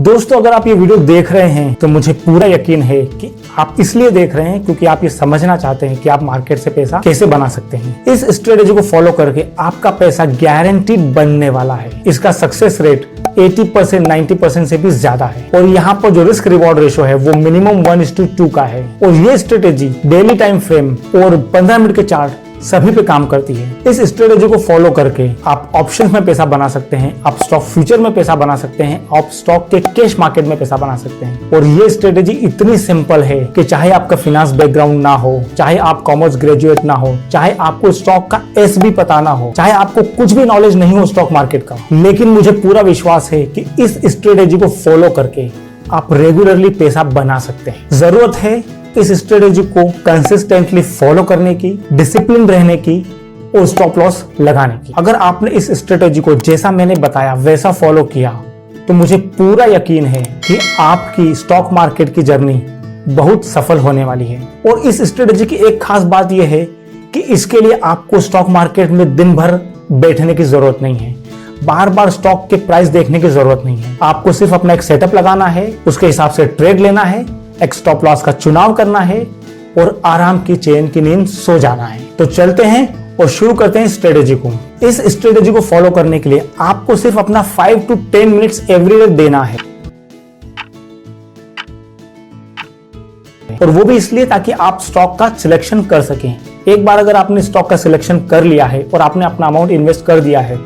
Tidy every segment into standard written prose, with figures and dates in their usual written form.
दोस्तों अगर आप ये वीडियो देख रहे हैं तो मुझे पूरा यकीन है कि आप इसलिए देख रहे हैं क्योंकि आप ये समझना चाहते हैं कि आप मार्केट से पैसा कैसे बना सकते हैं। इस स्ट्रेटेजी को फॉलो करके आपका पैसा गारंटीड बनने वाला है। इसका सक्सेस रेट 80% 90% से भी ज्यादा है और यहाँ पर जो रिस्क रिवॉर्ड रेशो है वो मिनिमम 1:2 का है। और ये स्ट्रेटेजी डेली टाइम फ्रेम और 15 मिनट के चार्ट सभी पे काम करती है। इस स्ट्रेटेजी को फॉलो करके आप ऑप्शंस में पैसा बना सकते हैं, आप स्टॉक फ्यूचर में पैसा बना सकते हैं, आप स्टॉक के कैश मार्केट में पैसा बना सकते हैं। और ये स्ट्रेटेजी इतनी सिंपल है कि चाहे आपका फिनांस बैकग्राउंड ना हो, चाहे आप कॉमर्स ग्रेजुएट ना हो, चाहे आपको स्टॉक का एस भी पता ना हो, चाहे आपको कुछ भी नॉलेज नहीं हो स्टॉक मार्केट का, लेकिन मुझे पूरा विश्वास है कि इस स्ट्रेटेजी को फॉलो करके आप रेगुलरली पैसा बना सकते हैं। जरूरत है इस स्ट्रेटेजी को कंसिस्टेंटली फॉलो करने की, डिसिप्लिन रहने की और स्टॉप लॉस लगाने की। अगर आपने इस स्ट्रेटेजी को जैसा मैंने बताया वैसा फॉलो किया तो मुझे पूरा यकीन है कि आपकी स्टॉक मार्केट की जर्नी बहुत सफल होने वाली है। और इस स्ट्रेटेजी की एक खास बात यह है कि इसके लिए आपको स्टॉक मार्केट में दिन भर बैठने की जरूरत नहीं है, बार बार स्टॉक के प्राइस देखने की जरूरत नहीं है। आपको सिर्फ अपना एक सेटअप लगाना है, उसके हिसाब से ट्रेड लेना है, एक स्टॉप लॉस का चुनाव करना है और आराम की चैन की नींद सो जाना है। तो चलते हैं और शुरू करते हैं स्ट्रेटेजी को। इस स्ट्रेटेजी को फॉलो करने के लिए आपको सिर्फ अपना 5 to 10 मिनट्स एवरी डे देना है, और वो भी इसलिए ताकि आप स्टॉक का सिलेक्शन कर सकें। एक बार अगर आपने स्टॉक का सिलेक्शन कर लिया है और आपने अपना अमाउंट इन्वेस्ट कर दिया है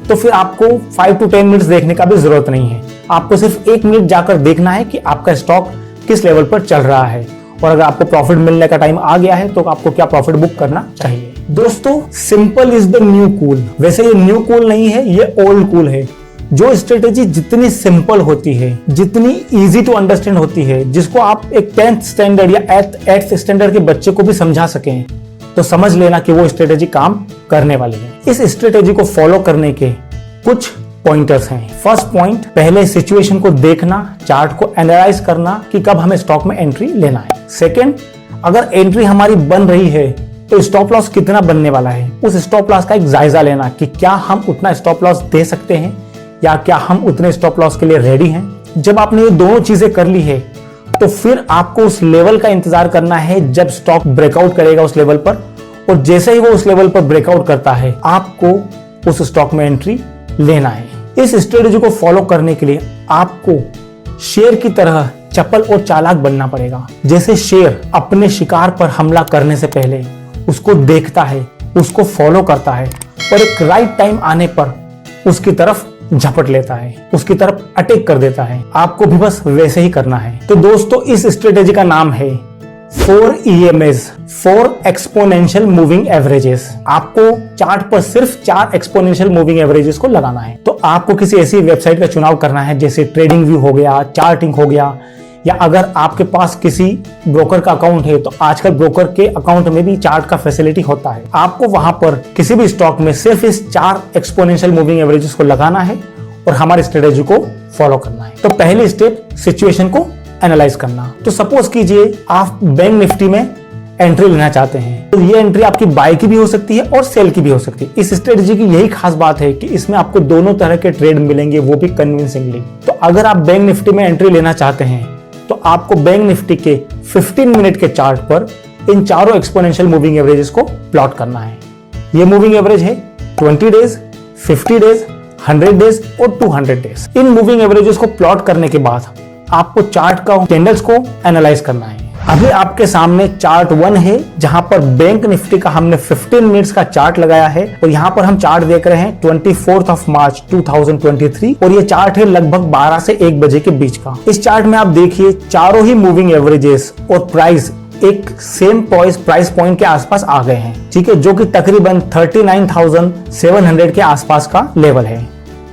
तो फिर आपको 5 to 10 मिनट्स देखने का भी जरूरत नहीं है। आपको सिर्फ 1 मिनट जाकर देखना है कि आपका स्टॉक किस लेवल पर चल रहा है, और अगर आपको प्रॉफिट मिलने का टाइम आ गया है तो आपको क्या प्रॉफिट बुक करना चाहिए। दोस्तों simple is the new cool. वैसे ये न्यू कूल नहीं है, ये ओल्ड कूल है। जो स्ट्रेटेजी जितनी सिंपल होती है, जितनी इजी टू अंडरस्टैंड होती है, जिसको आप एक 10th स्टैंडर्ड या 8th स्टैंडर्ड के बच्चे को भी समझा सकें, तो समझ लेना कि वो स्ट्रेटेजी काम करने वाली है। इस स्ट्रेटेजी को फॉलो करने के कुछ पॉइंटर्स हैं। फर्स्ट पॉइंट, पहले सिचुएशन को देखना, चार्ट को एनालाइज करना कि कब हमें स्टॉक में एंट्री लेना है। सेकंड, अगर एंट्री हमारी बन रही है तो स्टॉप लॉस कितना बनने वाला है, उस स्टॉप लॉस का एक जायजा लेना कि क्या हम उतना स्टॉप लॉस दे सकते हैं या क्या हम उतने स्टॉप लॉस के लिए रेडी हैं। जब आपने ये दोनों चीजें कर ली है तो फिर आपको उस लेवल का इंतजार करना है जब स्टॉक ब्रेकआउट करेगा उस लेवल पर, और जैसे ही वो उस लेवल पर ब्रेकआउट करता है आपको उस स्टॉक में एंट्री लेना है। इस स्ट्रेटेजी को फॉलो करने के लिए आपको शेर की तरह चपल और चालाक बनना पड़ेगा। जैसे शेर अपने शिकार पर हमला करने से पहले उसको देखता है, उसको फॉलो करता है और एक राइट टाइम आने पर उसकी तरफ झपट लेता है, उसकी तरफ अटैक कर देता है। आपको भी बस वैसे ही करना है। तो दोस्तों इस स्ट्रेटेजी का नाम है 4 EMAs, 4 एक्सपोनेंशियल मूविंग एवरेजेस। आपको चार्ट पर सिर्फ 4 एक्सपोनेंशियल मूविंग एवरेजेस को लगाना है। तो आपको किसी ऐसी वेबसाइट का चुनाव करना है जैसे ट्रेडिंग व्यू हो गया, चार्टिंग हो गया, या अगर आपके पास किसी ब्रोकर का अकाउंट है तो आजकल ब्रोकर के अकाउंट में भी चार्ट का फैसिलिटी होता है। आपको वहां पर किसी भी स्टॉक में सिर्फ इस 4 एक्सपोनेंशियल मूविंग एवरेजेस को लगाना है और हमारी स्ट्रेटेजी को फॉलो करना है। तो पहली स्टेप, सिचुएशन को एनालाइज करना। तो सपोज कीजिए आप बैंक निफ्टी में एंट्री लेना चाहते हैं, तो ये एंट्री आपकी बाय की भी हो सकती है और सेल की भी हो सकती है। इस स्ट्रेटेजी की यही खास बात है कि इसमें आपको दोनों तरह के ट्रेड मिलेंगे, वो भी कन्विंसिंगली। तो अगर आप बैंक निफ्टी में एंट्री लेना चाहते हैं तो आपको बैंक निफ्टी के 15 मिनट के चार्ट पर इन चारों एक्सपोनेंशियल मूविंग एवरेजेस को प्लॉट करना है। ये मूविंग एवरेज है 20 डेज, 50 डेज, 100 डेज और 200 डेज। इन मूविंग एवरेजेस को प्लॉट करने के बाद आपको चार्ट का कैंडल्स को एनालाइज करना है। अभी आपके सामने चार्ट 1 है जहां पर बैंक निफ्टी का हमने 15 मिनट्स का चार्ट लगाया है, और यहां पर हम चार्ट देख रहे हैं 24 मार्च 2023, और ये चार्ट है लगभग 12 से 1 बजे के बीच का। इस चार्ट में आप देखिए चारों ही मूविंग एवरेजेस और प्राइस एक सेम प्राइस पॉइंट के आसपास आ गए हैं, ठीक है, जो कि तकरीबन 39,700 के आसपास का लेवल है,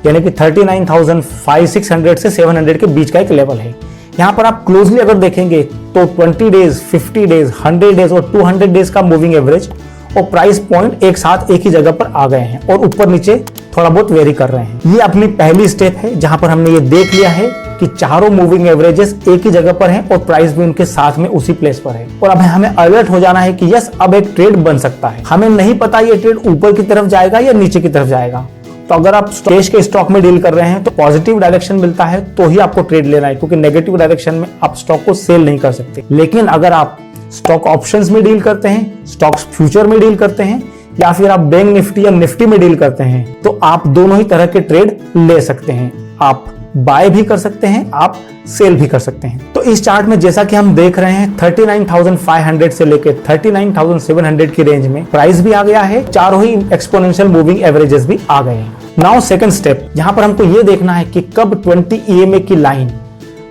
यानी कि 39,600 से 700 के बीच का एक लेवल है। यहाँ पर आप क्लोजली अगर देखेंगे तो 20 डेज, 50 डेज, 100 डेज और 200 डेज का मूविंग एवरेज और प्राइस पॉइंट एक साथ एक ही जगह पर आ गए हैं और ऊपर नीचे थोड़ा बहुत वेरी कर रहे हैं। ये अपनी पहली स्टेप है जहां पर हमने ये देख लिया है कि चारों मूविंग एवरेजेस एक ही जगह पर हैं और प्राइस भी उनके साथ में उसी प्लेस पर है। और अब हमें अलर्ट हो जाना है कि यस, अब एक ट्रेड बन सकता है। हमें नहीं पता ये ट्रेड ऊपर की तरफ जाएगा या नीचे की तरफ जाएगा, तो अगर आप कैश के स्टॉक में डील कर रहे हैं तो पॉजिटिव डायरेक्शन मिलता है तो ही आपको ट्रेड लेना है, क्योंकि नेगेटिव डायरेक्शन में आप स्टॉक को सेल नहीं कर सकते। लेकिन अगर आप स्टॉक ऑप्शंस में डील करते हैं, स्टॉक्स फ्यूचर में डील करते हैं, या फिर आप बैंक निफ्टी या निफ्टी में डील करते हैं, तो आप दोनों ही तरह के ट्रेड ले सकते हैं। आप बाय भी कर सकते हैं, आप सेल भी कर सकते हैं। तो इस चार्ट में जैसा कि हम देख रहे हैं 39,500 से लेके 39,700 की रेंज में प्राइस भी आ गया है, चारों ही एक्सपोनेंशियल मूविंग एवरेजेस भी आ गए हैं। नाउ सेकंड स्टेप, जहां पर हमको ये देखना है कि कब 20 EMA की लाइन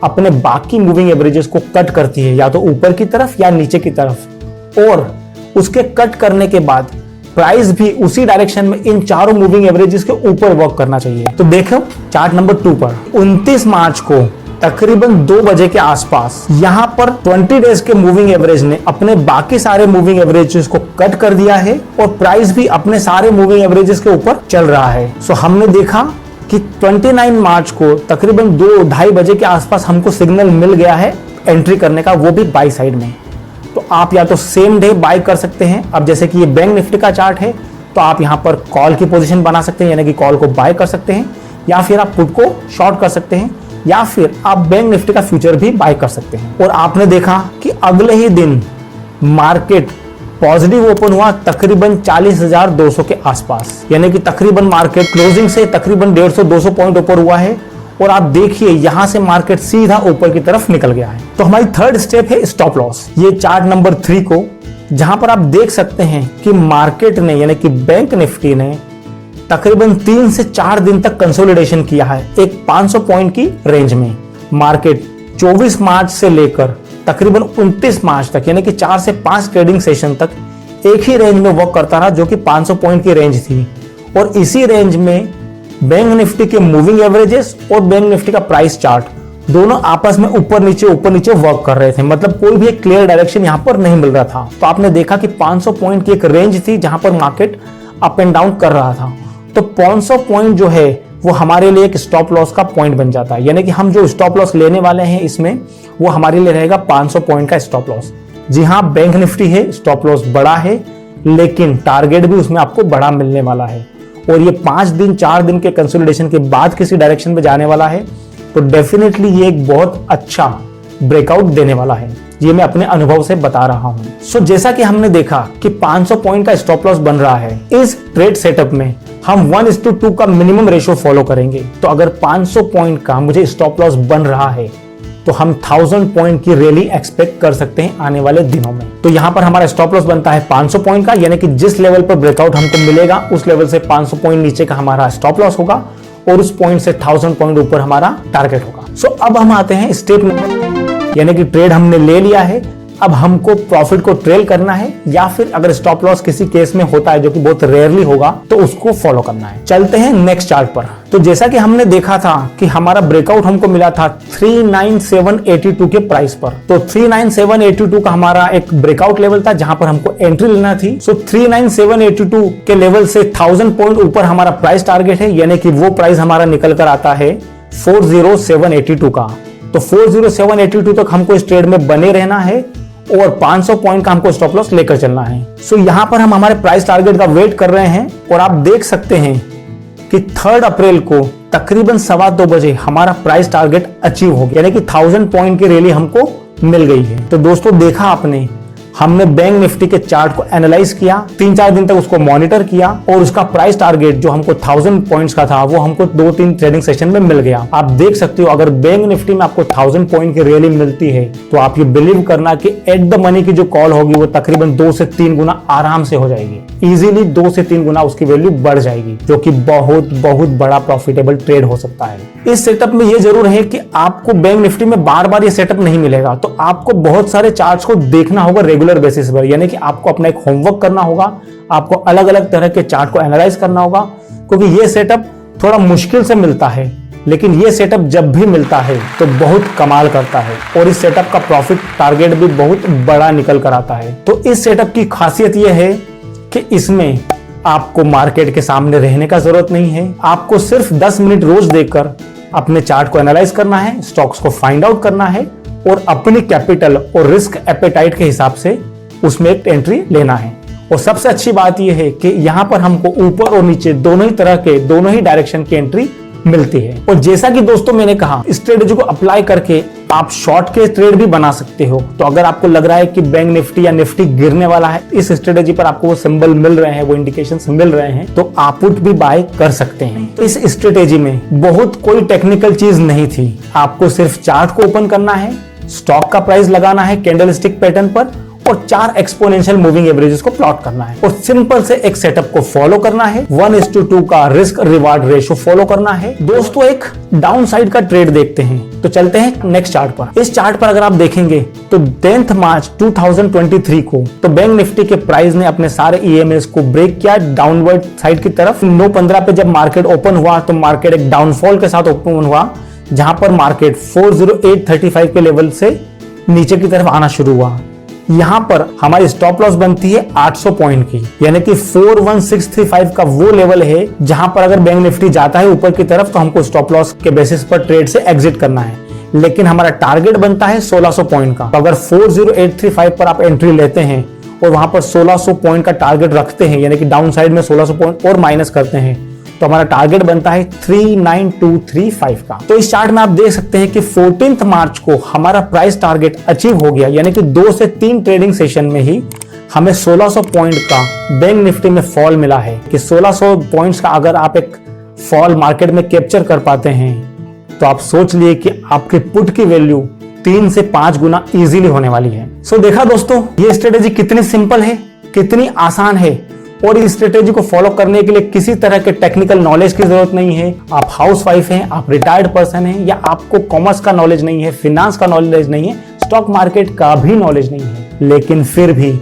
अपने बाकी मूविंग एवरेजेस को कट करती है, या तो ऊपर की तरफ या नीचे की तरफ, और उसके कट करने के बाद प्राइस भी उसी डायरेक्शन में इन चारों मूविंग एवरेजेस के ऊपर वर्क करना चाहिए। तो देखो चार्ट नंबर 2 पर 29 मार्च को तकरीबन 2 बजे के आसपास यहां पर 20 डेज के मूविंग एवरेज ने अपने बाकी सारे मूविंग एवरेजेस को कट कर दिया है और प्राइस भी अपने सारे मूविंग एवरेजेस के ऊपर चल रहा है। सो हमने देखा कि 29 मार्च को तकरीबन 2-2:30 बजे के आसपास हमको सिग्नल मिल गया है एंट्री करने का, वो भी बाई साइड में। तो आप या तो सेम डे बाय कर सकते हैं। अब जैसे कि ये बैंक निफ्टी का चार्ट है, तो आप यहां पर कॉल की पोजीशन बना सकते हैं, यानी कि कॉल को बाय कर सकते हैं, या फिर आप पुट को शॉर्ट कर सकते हैं, या फिर आप बैंक निफ्टी का फ्यूचर भी बाय कर सकते हैं। और आपने देखा कि अगले ही दिन मार्केट पॉजिटिव ओपन हुआ तकरीबन 40,200 के आसपास, यानी कि तकरीबन मार्केट क्लोजिंग से तकरीबन 150-200 पॉइंट ऊपर हुआ है। और आप देखिए यहां से मार्केट सीधा ऊपर की तरफ निकल गया है। तो हमारी थर्ड स्टेप है स्टॉप लॉस। ये चार्ट नंबर 3 को, जहां पर आप देख सकते हैं कि मार्केट ने यानी कि बैंक निफ्टी ने तकरीबन 3 से 4 दिन तक कंसोलिडेशन किया है एक 500 पॉइंट की रेंज में। मार्केट 24 मार्च से लेकर तकरीबन 29 मार्च तक, यानी कि 4 से 5 ट्रेडिंग सेशन तक एक ही रेंज में वर्क करता रहा, जो कि 500 पॉइंट की रेंज थी। और इसी रेंज में बैंक निफ्टी के मूविंग एवरेजेस और बैंक निफ्टी का प्राइस चार्ट दोनों आपस में ऊपर नीचे वर्क कर रहे थे। मतलब कोई भी एक क्लियर डायरेक्शन यहां पर नहीं मिल रहा था। तो आपने देखा कि 500 पॉइंट की एक रेंज थी जहां पर मार्केट अप एंड डाउन कर रहा था। तो 500 पॉइंट जो है वो हमारे लिए एक स्टॉप लॉस का पॉइंट बन जाता है, यानी कि हम जो स्टॉप लॉस लेने वाले हैं इसमें वो हमारे लिए रहेगा 500 पॉइंट का स्टॉप लॉस। जी हाँ, बैंक निफ्टी है, स्टॉप लॉस बड़ा है, लेकिन टारगेट भी उसमें आपको बड़ा मिलने वाला है। और ये 5 दिन 4 दिन के कंसोलिडेशन के बाद किसी डायरेक्शन में जाने वाला है, तो डेफिनेटली ये एक बहुत अच्छा ब्रेकआउट देने वाला है। ये मैं अपने अनुभव से बता रहा हूं। सो जैसा कि हमने देखा कि 500 पॉइंट का स्टॉप लॉस बन रहा है, इस ट्रेड सेटअप में हम 1:2 का मिनिमम रेशियो फॉलो करेंगे। तो अगर 500 पॉइंट का मुझे स्टॉप लॉस बन रहा है तो हम 1000 पॉइंट की रैली एक्सपेक्ट कर सकते हैं आने वाले दिनों में। तो यहां पर हमारा स्टॉप लॉस बनता है 500 पॉइंट का, यानी कि जिस लेवल पर ब्रेकआउट हमको मिलेगा उस लेवल से 500 पॉइंट नीचे का हमारा स्टॉप लॉस होगा, और उस पॉइंट से 1000 पॉइंट ऊपर हमारा टारगेट होगा। सो अब हम आते हैं स्टेप नंबर, यानी कि ट्रेड हमने ले लिया है, अब हमको प्रॉफिट को ट्रेल करना है, या फिर अगर स्टॉप लॉस किसी केस में होता है जो कि बहुत रेयरली होगा तो उसको फॉलो करना है। चलते हैं नेक्स्ट चार्ट पर। तो जैसा कि हमने देखा था कि हमारा ब्रेकआउट हमको मिला था 39782 के प्राइस पर। तो 39782 का हमारा एक ब्रेकआउट लेवल था जहां पर हमको एंट्री लेना थी। सो 39782 के लेवल से 1000 पॉइंट ऊपर हमारा प्राइस टारगेट है, यानी कि वो प्राइस हमारा निकल कर आता है 40782 का। तो 40782 तक हमको इस ट्रेड में बने रहना है और 500 पॉइंट का हमको स्टॉप लॉस लेकर चलना है। सो यहां पर हम हमारे प्राइस टारगेट का वेट कर रहे हैं, और आप देख सकते हैं कि 3 अप्रैल को तकरीबन 2:15 बजे हमारा प्राइस टारगेट अचीव हो गया, यानी कि 1000 पॉइंट की रैली हमको मिल गई है। तो दोस्तों देखा आपने, हमने बैंक निफ्टी के चार्ट को एनालाइज किया, 3-4 दिन तक उसको मॉनिटर किया, और उसका प्राइस टारगेट जो हमको 1000 पॉइंट्स का था वो हमको 2-3 ट्रेडिंग सेशन में मिल गया। आप देख सकते हो अगर बैंक निफ्टी में आपको 1000 पॉइंट की रैली मिलती है तो आप ये बिलीव करना कि एट द मनी की जो कॉल होगी वो तकरीबन 2 से 3 गुना आराम से हो जाएगी। इजीली 2 से 3 गुना उसकी वैल्यू बढ़ जाएगी, जो कि बहुत बहुत बड़ा प्रॉफिटेबल ट्रेड हो सकता है। इस सेटअप में ये जरूर है कि आपको बैंक निफ्टी में बार बार ये सेटअप नहीं मिलेगा, तो आपको बहुत सारे चार्ट्स को देखना होगा रेगुलर बेसिस पर, यानी कि आपको अपना एक होमवर्क करना होगा, आपको अलग अलग तरह के चार्ट को एनालाइज करना होगा, क्योंकि ये सेटअप थोड़ा मुश्किल से मिलता है, लेकिन ये सेटअप जब भी मिलता है तो बहुत कमाल करता है, और इस सेटअप का प्रॉफिट टारगेट भी बहुत बड़ा निकल कर आता है। तो इस सेटअप की खासियत यह है कि इसमें आपको मार्केट के सामने रहने का जरूरत नहीं है, आपको सिर्फ 10 मिनट रोज देखकर अपने चार्ट को एनालाइज करना है, स्टॉक्स को फाइंड आउट करना है, और अपनी कैपिटल और रिस्क एपेटाइट के हिसाब से उसमें एक एंट्री लेना है। और सबसे अच्छी बात यह है कि यहाँ पर हमको ऊपर और नीचे दोनों ही तरह के, दोनों ही डायरेक्शन की एंट्री मिलती है। और जैसा कि दोस्तों मैंने कहा, इस स्ट्रेटेजी को अप्लाई करके आप शॉर्ट के ट्रेड भी बना सकते हो। तो अगर आपको लग रहा है कि बैंक निफ्टी या निफ्टी गिरने वाला है, इस स्ट्रेटेजी पर आपको वो सिंबल मिल रहे हैं, वो इंडिकेशंस मिल रहे हैं, तो आप पुट भी बाय कर सकते हैं। तो इस स्ट्रेटेजी में बहुत कोई टेक्निकल चीज नहीं थी, आपको सिर्फ चार्ट को ओपन करना है, स्टॉक का प्राइस लगाना है कैंडलस्टिक पैटर्न पर और 4 एक्सपोनेंशियल मूविंग एवरेजेस को प्लॉट करना है और सिंपल से एक सेटअप को फॉलो करना है। 1:2 का रिस्क रिवार्ड रेशो फॉलो करना है। दोस्तों एक डाउन साइड का ट्रेड देखते हैं, तो चलते हैं नेक्स्ट चार्ट पर। इस चार्ट पर अगर आप देखेंगे तो 10 मार्च 2023 को तो बैंक निफ्टी के प्राइस ने अपने सारे EMAs को ब्रेक किया डाउनवर्ड साइड की तरफ। 9:15 पे जब मार्केट ओपन हुआ तो मार्केट एक डाउनफॉल के साथ ओपन हुआ, जहां पर मार्केट 40835 के लेवल से नीचे की तरफ आना शुरू हुआ। यहां पर हमारी स्टॉप लॉस बनती है 800 पॉइंट की, यानी कि 41635 का वो लेवल है जहां पर अगर बैंक निफ्टी जाता है ऊपर की तरफ तो हमको स्टॉप लॉस के बेसिस पर ट्रेड से एग्जिट करना है। लेकिन हमारा टारगेट बनता है 1600 पॉइंट का। तो अगर 40835 पर आप एंट्री लेते हैं और वहां पर 1600 पॉइंट का टारगेट रखते हैं, यानी कि डाउन साइड में 1600 पॉइंट और माइनस करते हैं, तो हमारा टारगेट बनता है 39235 का। तो इस चार्ट में आप देख सकते हैं कि 14 मार्च को हमारा प्राइस टारगेट अचीव हो गया, यानी कि 2 से 3 ट्रेडिंग सेशन में ही हमें 1600 पॉइंट का बैंक निफ्टी में फॉल मिला है। कि 1600 पॉइंट्स का अगर आप एक फॉल मार्केट में कैप्चर कर पाते हैं तो आप सोच लिए कि आपके पुट की वैल्यू 3 से 5 गुना इजीली होने वाली है। सो देखा दोस्तों, ये स्ट्रेटेजी कितनी सिंपल है, कितनी आसान है और इस स्ट्रेटेजी को फॉलो करने के लिए किसी तरह के टेक्निकल नॉलेज की जरूरत नहीं है। आप हाउसवाइफ हैं, आप रिटायर्ड पर्सन हैं, या आपको कॉमर्स का नॉलेज नहीं है, फिनांस का नॉलेज नहीं है, स्टॉक मार्केट का भी नॉलेज नहीं है, लेकिन फिर भी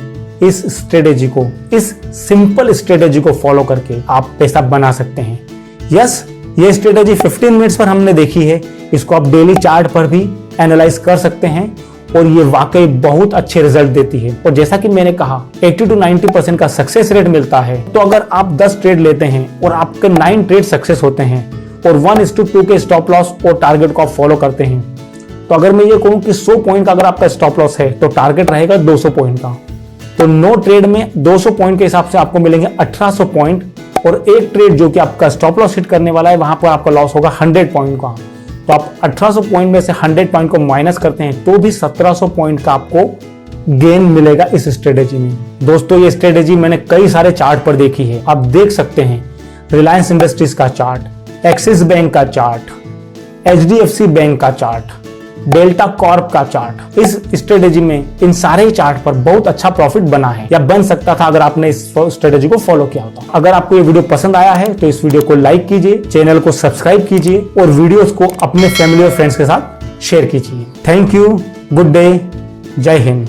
इस स्ट्रेटेजी को, इस सिंपल स्ट्रेटेजी को फॉलो करके आप पैसा बना सकते हैं। यस, ये स्ट्रेटेजी 15 मिनट्स पर हमने देखी है, इसको आप डेली चार्ट पर भी एनालाइज कर सकते हैं और ये वाकई बहुत अच्छे रिजल्ट देती है। और जैसा कि मैंने कहा 80 to 90% का सक्सेस रेट मिलता है। तो अगर आप 10 ट्रेड लेते हैं और आपके 9 ट्रेड सक्सेस होते हैं और 1:2 के स्टॉप लॉस और टारगेट को आप फॉलो करते हैं, तो अगर मैं ये कहूँ कि 100 पॉइंट का अगर आपका स्टॉप लॉस है तो टारगेट रहेगा 200 पॉइंट का। तो 9 ट्रेड में 200 पॉइंट के हिसाब से आपको मिलेंगे 1800 पॉइंट और एक ट्रेड जो कि आपका स्टॉप लॉस हिट करने वाला है वहां पर आपका लॉस होगा 100 पॉइंट का। तो आप 1800 पॉइंट में से 100 पॉइंट को माइनस करते हैं तो भी 1700 पॉइंट का आपको गेन मिलेगा इस स्ट्रेटेजी में। दोस्तों ये स्ट्रेटेजी मैंने कई सारे चार्ट पर देखी है, आप देख सकते हैं रिलायंस इंडस्ट्रीज का चार्ट, एक्सिस बैंक का चार्ट, HDFC बैंक का चार्ट, डेल्टा कॉर्प का चार्ट। इस स्ट्रेटेजी में इन सारे ही चार्ट पर बहुत अच्छा प्रॉफिट बना है या बन सकता था अगर आपने इस स्ट्रेटेजी को फॉलो किया होता। अगर आपको ये वीडियो पसंद आया है तो इस वीडियो को लाइक कीजिए, चैनल को सब्सक्राइब कीजिए और वीडियोस को अपने फैमिली और फ्रेंड्स के साथ शेयर कीजिए। थैंक यू, गुड डे, जय हिंद।